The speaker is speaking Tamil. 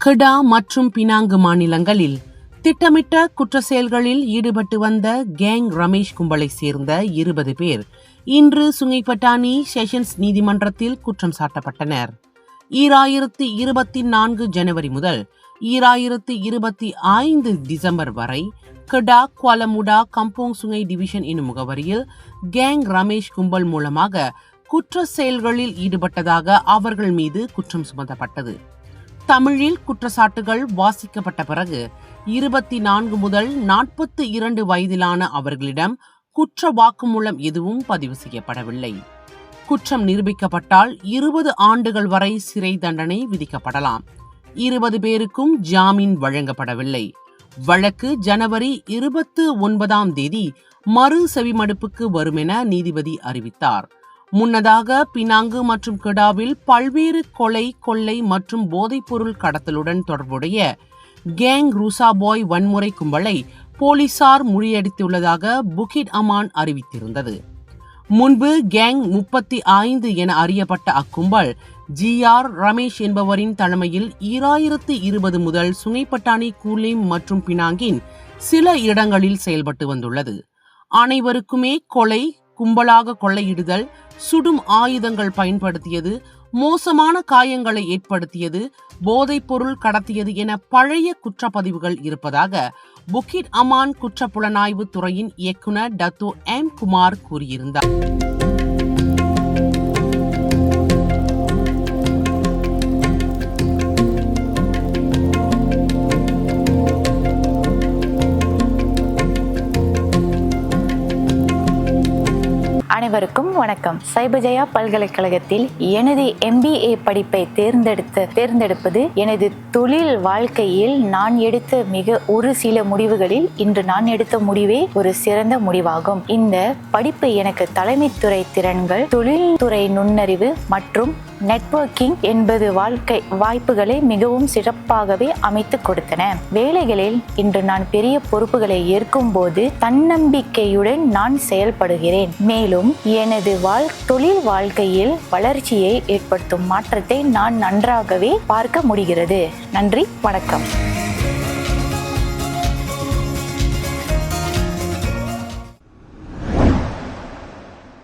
கெடா மற்றும் பினாங்கு மாநிலங்களில் திட்டமிட்ட குற்ற செயல்களில் ஈடுபட்டு வந்த கேங் ரமேஷ் கும்பலை சேர்ந்த 20 பேர் இன்று சுங்கைப்பட்டாணி செஷன்ஸ் நீதிமன்றத்தில் குற்றம் சாட்டப்பட்டனர். 2024 ஜனவரி முதல் 2025 டிசம்பர் வரை கெடா குவாலமுடா கம்போங் சுங்கை டிவிஷன் என்னும் முகவரியில் கேங் ரமேஷ் கும்பல் மூலமாக குற்ற செயல்களில் ஈடுபட்டதாக அவர்கள் மீது குற்றம் சுமத்தப்பட்டது. தமிழில் குற்றச்சாட்டுகள் வாசிக்கப்பட்ட பிறகு 24 முதல் 42 வயதிலான அவர்களிடம் குற்ற வாக்குமூலம் எதுவும் பதிவு செய்யப்படவில்லை. குற்றம் நிரூபிக்கப்பட்டால் 20 ஆண்டுகள் வரை சிறை தண்டனை விதிக்கப்படலாம். 20 பேருக்கும் ஜாமீன் வழங்கப்படவில்லை. வழக்கு ஜனவரி 29 மறு செவிமடுப்புக்கு வரும் என நீதிபதி அறிவித்தார். முன்னதாக பினாங்கு மற்றும் கெடாவில் பல்வேறு கொலை, கொள்ளை மற்றும் போதைப்பொருள் கடத்தலுடன் தொடர்புடைய கேங் ரூசாபாய் வன்முறை கும்பலை போலீசார் முறியடித்துள்ளதாக புகிட் அமான் அறிவித்திருந்தது. முன்பு கேங் 35 என அறியப்பட்ட அக்கும்பல் GR ரமேஷ் என்பவரின் தலைமையில் 2020 முதல் சுங்கைப்பட்டாணி, கூலிம் மற்றும் பினாங்கின் சில இடங்களில் செயல்பட்டு வந்துள்ளது. அனைவருக்குமே கொலை, கும்பலாக கொள்ளையிடுதல், சுடும் ஆயுதங்கள் பயன்படுத்தியது, மோசமான காயங்களை ஏற்படுத்தியது, போதைப் பொருள் கடத்தியது என பழைய குற்றப்பதிவுகள் இருப்பதாக புகிட் அமான் குற்றப்புலனாய்வு துறையின் இயக்குனர் டத்தோ M. குமார் கூறியிருந்தார். அனைவருக்கும் வணக்கம். சைபஜயா பல்கலைக்கழகத்தில் எனது MBA படிப்பை தேர்ந்தெடுப்பது எனது தொழில் வாழ்க்கையில் நான் எடுத்த ஒரு சில முடிவுகளில் இன்று நான் எடுத்த முடிவே ஒரு சிறந்த முடிவாகும். இந்த படிப்பு எனக்கு தலைமைத்துறை திறன்கள், தொழில்துறை நுண்ணறிவு மற்றும் நெட்வொர்க்கிங் என்பது வாழ்க்கை வாய்ப்புகளை மிகவும் சிறப்பாகவே அமைத்து கொடுத்தன. வேலைகளில் இன்று நான் பெரிய பொறுப்புகளை ஏற்கும் போது தன்னம்பிக்கையுடன் நான் செயல்படுகிறேன். மேலும் எனது தொழில் வாழ்க்கையில் வளர்ச்சியை ஏற்படுத்தும் மாற்றத்தை நான் நன்றாகவே பார்க்க முடிகிறது. நன்றி, வணக்கம்.